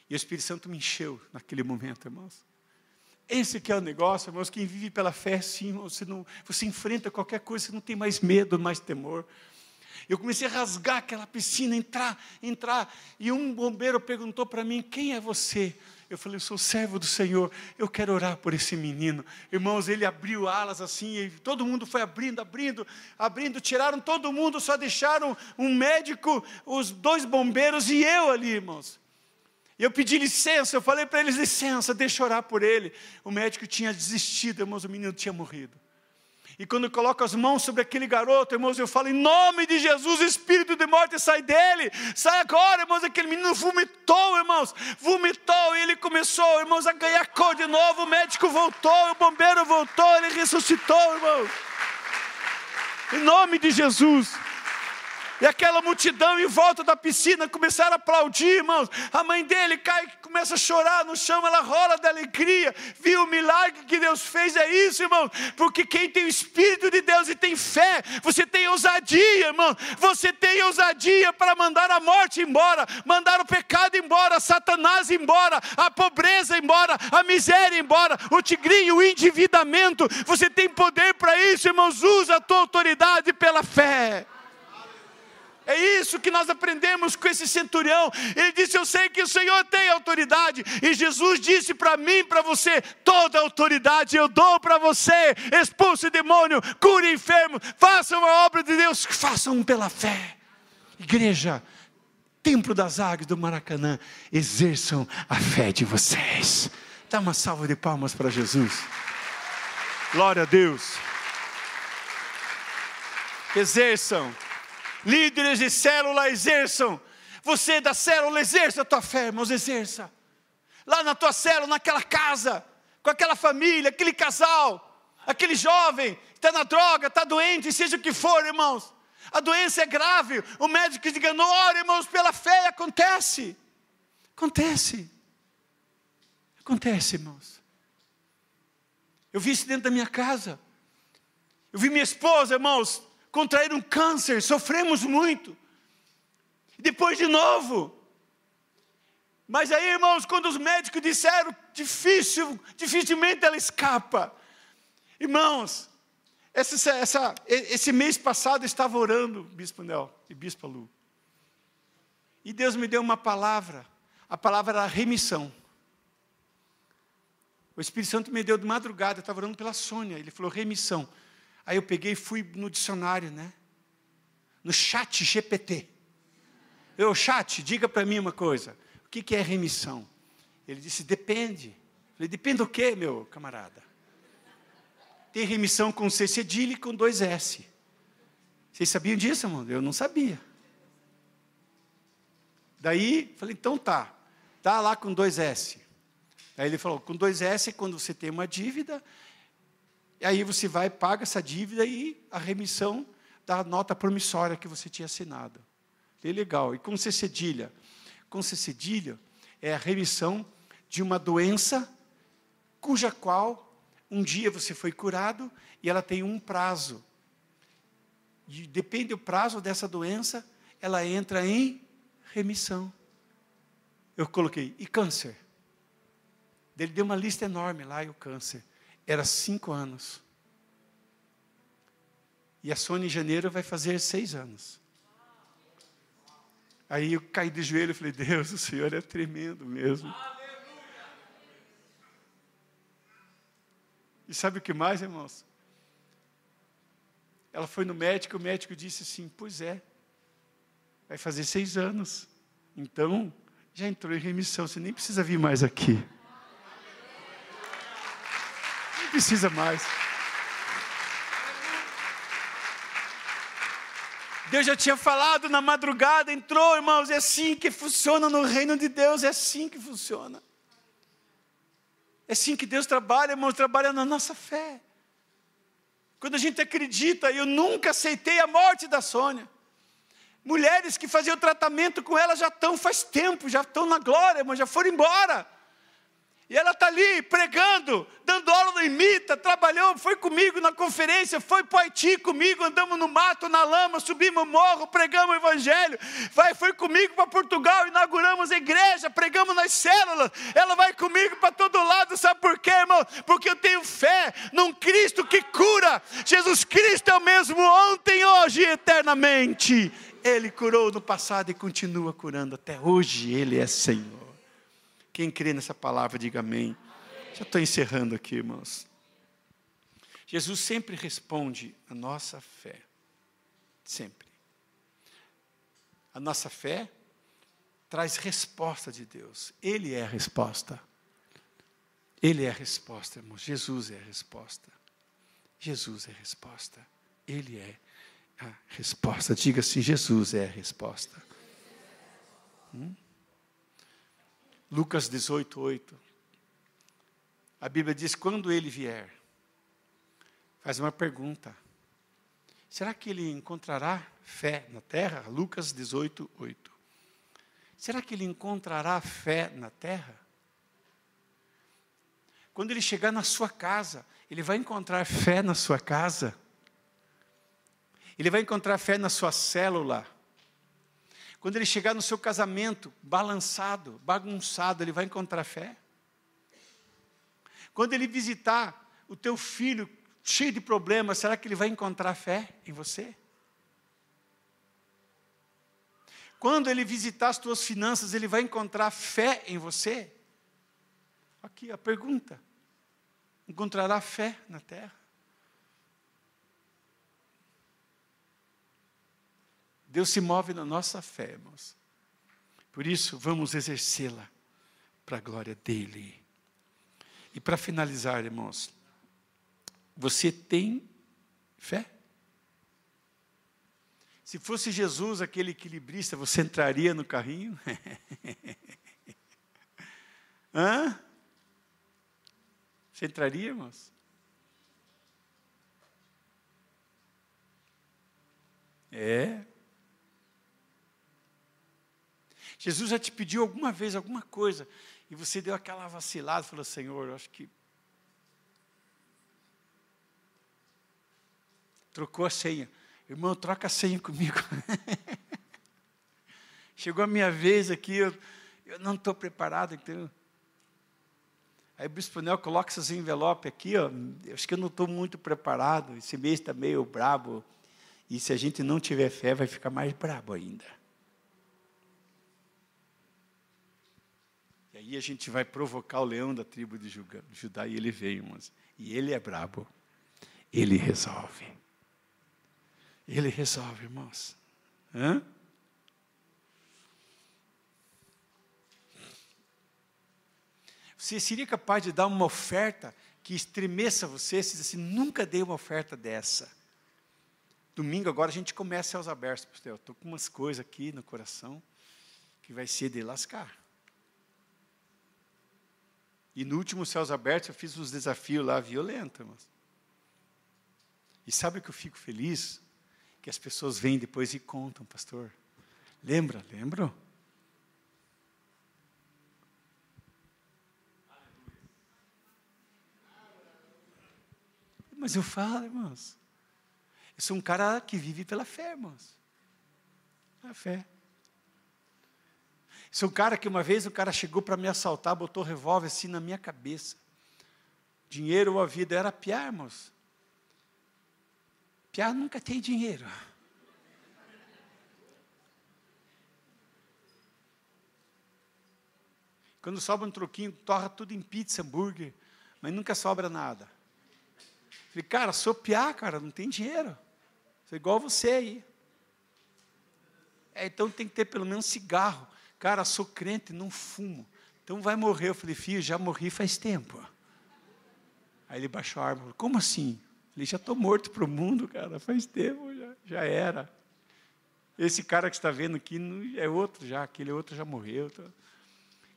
E o Espírito Santo me encheu naquele momento, irmãos. Esse que é o negócio, irmãos, quem vive pela fé, sim, você enfrenta qualquer coisa, você não tem mais medo, mais temor. Eu comecei a rasgar aquela piscina, entrar, e um bombeiro perguntou para mim, quem é você? Eu falei, eu sou servo do Senhor, eu quero orar por esse menino. Irmãos, ele abriu alas assim, e todo mundo foi abrindo, tiraram todo mundo, só deixaram um médico, os 2 bombeiros e eu ali, irmãos. E eu pedi licença, eu falei para eles, licença, deixa eu orar por ele. O médico tinha desistido, irmãos, o menino tinha morrido. E quando eu coloco as mãos sobre aquele garoto, irmãos, eu falo, em nome de Jesus, espírito de morte, sai dele. Sai agora, irmãos. Aquele menino vomitou, irmãos. E ele começou, irmãos, a ganhar cor de novo. O médico voltou, o bombeiro voltou, ele ressuscitou, irmãos. Em nome de Jesus. E aquela multidão em volta da piscina começaram a aplaudir, irmãos. A mãe dele cai, começa a chorar no chão, ela rola de alegria. Viu o milagre que Deus fez, é isso, irmãos. Porque quem tem o Espírito de Deus e tem fé, você tem ousadia, irmão. Você tem ousadia para mandar a morte embora, mandar o pecado embora, Satanás embora, a pobreza embora, a miséria embora, o tigrinho, o endividamento. Você tem poder para isso, irmãos. Usa a tua autoridade pela fé. É isso que nós aprendemos com esse centurião. Ele disse, eu sei que o Senhor tem autoridade. E Jesus disse para mim, para você, toda autoridade eu dou para você. Expulse demônio, cure enfermo, façam a obra de Deus, façam pela fé. Igreja, Templo das Águas do Maracanã, exerçam a fé de vocês. Dá uma salva de palmas para Jesus. Glória a Deus. Exerçam Líderes de célula, exerçam. Você da célula, exerça a tua fé, irmãos, exerça. Lá na tua célula, naquela casa, com aquela família, aquele casal, aquele jovem, está na droga, está doente, seja o que for, irmãos. A doença é grave, o médico enganou, ora, irmãos, pela fé, acontece. Acontece, irmãos. Eu vi isso dentro da minha casa. Eu vi minha esposa, irmãos, contrair um câncer, sofremos muito. Depois de novo. Mas aí, irmãos, quando os médicos disseram, dificilmente ela escapa. Irmãos, esse mês passado eu estava orando, Bispo Nel e Bispa Lu. E Deus me deu uma palavra. A palavra era remissão. O Espírito Santo me deu de madrugada, eu estava orando pela Sônia, ele falou remissão. Aí eu peguei e fui no dicionário, né? No chat GPT. Chat, diga para mim uma coisa. O que é remissão? Ele disse, depende. Eu falei, depende do quê, meu camarada? Tem remissão com C cedilha e com 2 S. Vocês sabiam disso, irmão? Eu não sabia. Daí, falei, então tá. Tá lá com 2 S. Aí ele falou, com 2 S é quando você tem uma dívida, e aí você vai, paga essa dívida e a remissão da nota promissória que você tinha assinado. É legal. E com C cedilha? Com C cedilha é a remissão de uma doença cuja qual um dia você foi curado e ela tem um prazo. E depende do prazo dessa doença, ela entra em remissão. Eu coloquei, e câncer? Ele deu uma lista enorme lá, e o câncer. Era 5 anos. E a Sônia em janeiro vai fazer 6 anos. Aí eu caí de joelho e falei, Deus, o Senhor é tremendo mesmo. E sabe o que mais, irmãos? Ela foi no médico, o médico disse assim, pois é, vai fazer 6 anos. Então, já entrou em remissão, você nem precisa vir mais aqui. Não precisa mais. Deus já tinha falado na madrugada, entrou, irmãos, é assim que funciona no reino de Deus, é assim que funciona. É assim que Deus trabalha, irmãos, trabalha na nossa fé. Quando a gente acredita, eu nunca aceitei a morte da Sônia. Mulheres que faziam tratamento com ela já estão faz tempo, já estão na glória, irmãos, já foram embora. E ela está ali pregando, dando aula no Imita, trabalhou, foi comigo na conferência, foi para o Haiti comigo, andamos no mato, na lama, subimos o morro, pregamos o evangelho. Foi comigo para Portugal, inauguramos a igreja, pregamos nas células. Ela vai comigo para todo lado, sabe por quê, irmão? Porque eu tenho fé num Cristo que cura. Jesus Cristo é o mesmo ontem, hoje e eternamente. Ele curou no passado e continua curando até hoje, Ele é Senhor. Quem crê nessa palavra, diga amém. Já estou encerrando aqui, irmãos. Jesus sempre responde a nossa fé. Sempre. A nossa fé traz resposta de Deus. Ele é a resposta. Ele é a resposta, irmãos. Jesus é a resposta. Jesus é a resposta. Ele é a resposta. Diga assim, Jesus é a resposta. Lucas 18:8. A Bíblia diz, quando ele vier, faz uma pergunta. Será que ele encontrará fé na terra? Lucas 18:8. Será que ele encontrará fé na terra? Quando ele chegar na sua casa, ele vai encontrar fé na sua casa? Ele vai encontrar fé na sua célula? Quando ele chegar no seu casamento, balançado, bagunçado, ele vai encontrar fé? Quando ele visitar o teu filho cheio de problemas, será que ele vai encontrar fé em você? Quando ele visitar as tuas finanças, ele vai encontrar fé em você? Aqui a pergunta. Encontrará fé na terra? Deus se move na nossa fé, irmãos. Por isso, vamos exercê-la para a glória dEle. E para finalizar, irmãos, você tem fé? Se fosse Jesus, aquele equilibrista, você entraria no carrinho? Hã? Você entraria, irmãos? É. Jesus já te pediu alguma vez alguma coisa, e você deu aquela vacilada, falou, Senhor, eu acho que trocou a senha. Irmão, troca a senha comigo. Chegou a minha vez aqui, eu não estou preparado, então. Aí o Bispo Nel coloca esses envelopes aqui, ó. Eu acho que eu não estou muito preparado, esse mês está meio brabo, e se a gente não tiver fé, vai ficar mais brabo ainda. E aí a gente vai provocar o leão da tribo de Judá, e ele veio, irmãos. E ele é brabo. Ele resolve. Ele resolve, irmãos. Hã? Você seria capaz de dar uma oferta que estremeça você, se diz assim, nunca dei uma oferta dessa. Domingo agora a gente começa céus abertos, pastor. Eu estou com umas coisas aqui no coração que vai ser de lascar. E no último céus abertos eu fiz uns desafios lá violentos, irmãos. E sabe o que eu fico feliz? Que as pessoas vêm depois e contam, pastor. Lembra? Mas eu falo, irmãos. Eu sou um cara que vive pela fé, irmãos. A fé. Eu sou um cara que uma vez o cara chegou para me assaltar, botou revólver assim na minha cabeça. Dinheiro ou a vida era piar, irmãos. Piar nunca tem dinheiro. Quando sobra um troquinho, torra tudo em pizza, hambúrguer, mas nunca sobra nada. Falei, cara, sou piar, cara, não tem dinheiro. Sou igual você aí. Então tem que ter pelo menos cigarro. Cara, sou crente, não fumo. Então vai morrer. Eu falei, filho, já morri faz tempo. Aí ele baixou a arma. Falei, como assim? Eu falei, já estou morto para o mundo, cara, faz tempo, já era. Esse cara que está vendo aqui é outro já, aquele outro já morreu.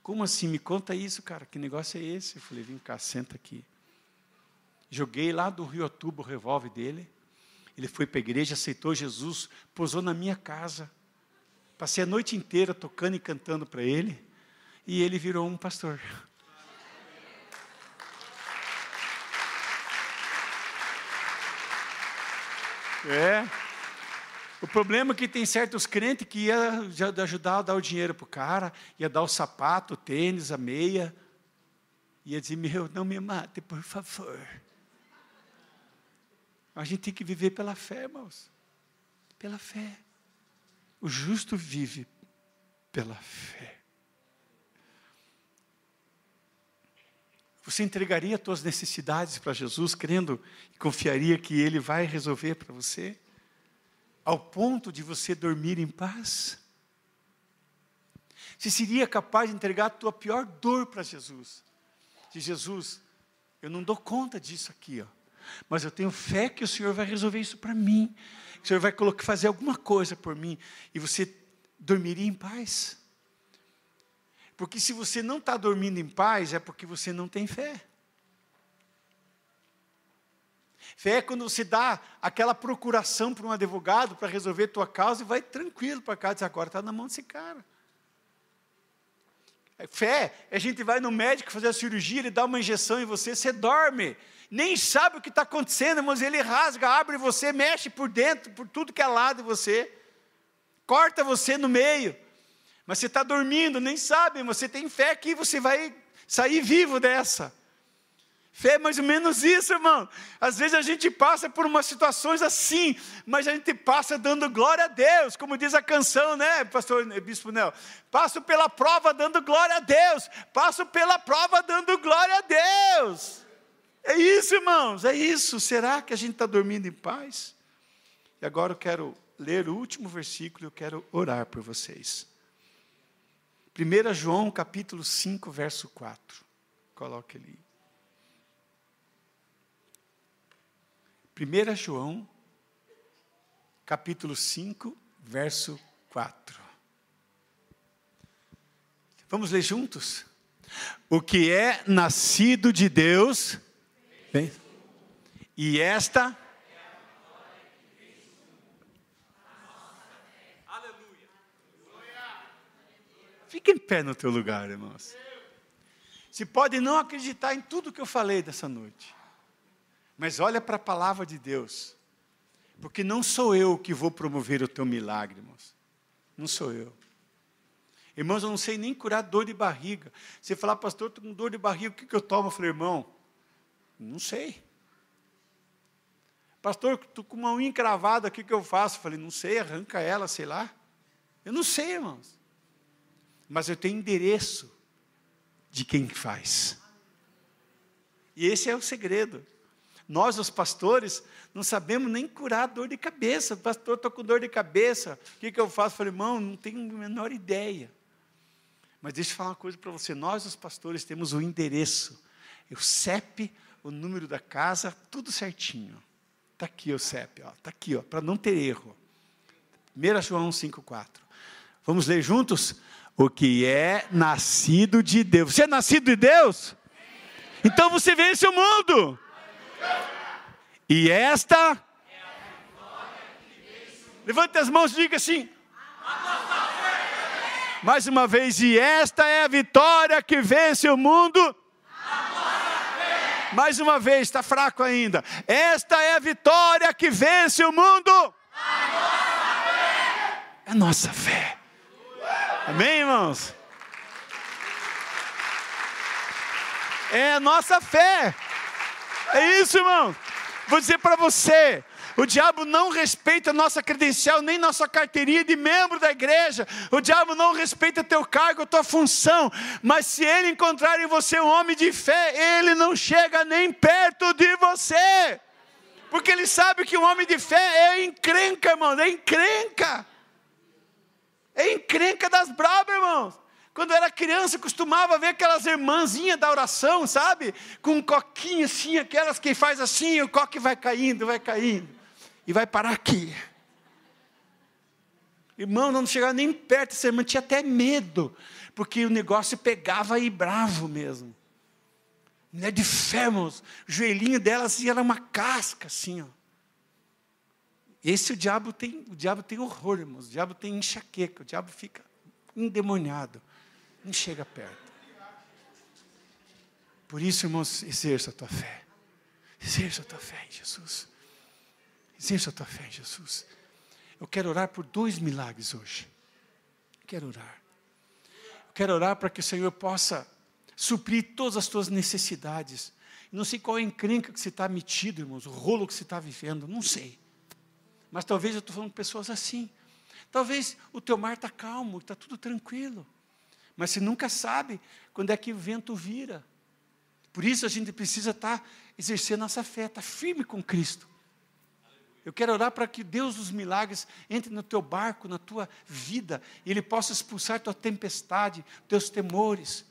Como assim? Me conta isso, cara, que negócio é esse? Eu falei, vem cá, senta aqui. Joguei lá do Rio Atuba o revólver dele. Ele foi para a igreja, aceitou Jesus, posou na minha casa. Passei a noite inteira tocando e cantando para ele. E ele virou um pastor. O problema é que tem certos crentes que ia ajudar a dar o dinheiro para o cara, ia dar o sapato, o tênis, a meia. Ia dizer, não me mate, por favor. A gente tem que viver pela fé, irmãos. Pela fé. O justo vive pela fé. Você entregaria as suas necessidades para Jesus, crendo e confiaria que Ele vai resolver para você? Ao ponto de você dormir em paz? Você seria capaz de entregar a tua pior dor para Jesus? Diz, Jesus, eu não dou conta disso aqui, ó. Mas eu tenho fé que o Senhor vai resolver isso para mim. O Senhor vai fazer alguma coisa por mim. E você dormiria em paz. Porque se você não está dormindo em paz, é porque você não tem fé. Fé é quando você dá aquela procuração para um advogado para resolver tua causa e vai tranquilo para cá. Diz, agora está na mão desse cara. Fé é a gente vai no médico fazer a cirurgia, ele dá uma injeção em você, você dorme. Nem sabe o que está acontecendo, mas ele rasga, abre você, mexe por dentro, por tudo que é lado de você. Corta você no meio. Mas você está dormindo, nem sabe, mas você tem fé que você vai sair vivo dessa. Fé é mais ou menos isso, irmão. Às vezes a gente passa por umas situações assim, mas a gente passa dando glória a Deus, como diz a canção, né, pastor Bispo Nel? Passo pela prova dando glória a Deus, passo pela prova dando glória a Deus. É isso, irmãos, é isso. Será que a gente está dormindo em paz? E agora eu quero ler o último versículo, eu quero orar por vocês. 1 João capítulo 5, verso 4. Coloque ali. 1 João, capítulo 5, verso 4. Vamos ler juntos? O que é nascido de Deus, bem, e esta... Aleluia. Fica em pé no teu lugar, irmãos. Você pode não acreditar em tudo que eu falei dessa noite, mas olha para a palavra de Deus, porque não sou eu que vou promover o teu milagre, irmãos. Não sou eu. Irmãos, eu não sei nem curar dor de barriga. Você falar, pastor, estou com dor de barriga, o que eu tomo? Eu falei, irmão, não sei. Pastor, estou com uma unha encravada, o que eu faço? Eu falei, não sei, arranca ela, sei lá. Eu não sei, irmãos. Mas eu tenho endereço de quem faz. E esse é o segredo. Nós, os pastores, não sabemos nem curar dor de cabeça. Pastor, estou com dor de cabeça, o que eu faço? Eu falei, irmão, não tenho a menor ideia. Mas deixa eu falar uma coisa para você. Nós, os pastores, temos o endereço, o CEP, o número da casa, tudo certinho. Está aqui o CEP, está aqui, para não ter erro. 1 João 5,4. Vamos ler juntos? O que é nascido de Deus. Você é nascido de Deus? Então você vence o mundo. E esta... Levante as mãos e diga assim... Mais uma vez, e esta é a vitória que vence o mundo. Mais uma vez, está fraco ainda. Esta é a vitória que vence o mundo. É a nossa fé. Amém, irmãos? É a nossa fé. É isso, irmão. Vou dizer para você, o diabo não respeita a nossa credencial, nem nossa carteirinha de membro da igreja. O diabo não respeita teu cargo, a tua função. Mas se ele encontrar em você um homem de fé, ele não chega nem perto de você. Porque ele sabe que um homem de fé é encrenca, irmão, é encrenca. É encrenca das brabas, irmãos. Quando eu era criança, eu costumava ver aquelas irmãzinhas da oração, sabe? Com um coquinho assim, aquelas que faz assim, e o coque vai caindo. E vai parar aqui. Irmão, não chegava nem perto, essa irmã tinha até medo, porque o negócio pegava aí bravo mesmo. Mulher de fé, irmãos. O joelhinho dela assim, era uma casca assim, ó. Esse o diabo tem horror, irmãos. O diabo tem enxaqueca, o diabo fica endemoniado. Não chega perto. Por isso, irmãos, exerça a tua fé. Exerça a tua fé em Jesus. Exerça a tua fé em Jesus. Eu quero orar por 2 milagres hoje. Quero orar. Eu quero orar para que o Senhor possa suprir todas as tuas necessidades. Não sei qual é a encrenca que você está metido, irmãos, o rolo que você está vivendo, não sei. Mas talvez eu estou falando com pessoas assim. Talvez o teu mar está calmo, está tudo tranquilo. Mas você nunca sabe quando é que o vento vira. Por isso a gente precisa estar exercendo nossa fé, estar firme com Cristo. Eu quero orar para que Deus dos milagres entre no teu barco, na tua vida, e Ele possa expulsar tua tempestade, teus temores.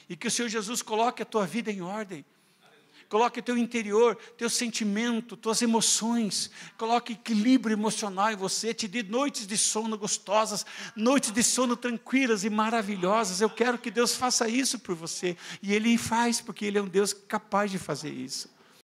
E que o Senhor Jesus coloque a tua vida em ordem. Coloque o teu interior, teu sentimento, tuas emoções. Coloque equilíbrio emocional em você. Te dê noites de sono gostosas, noites de sono tranquilas e maravilhosas. Eu quero que Deus faça isso por você. E Ele faz, porque Ele é um Deus capaz de fazer isso.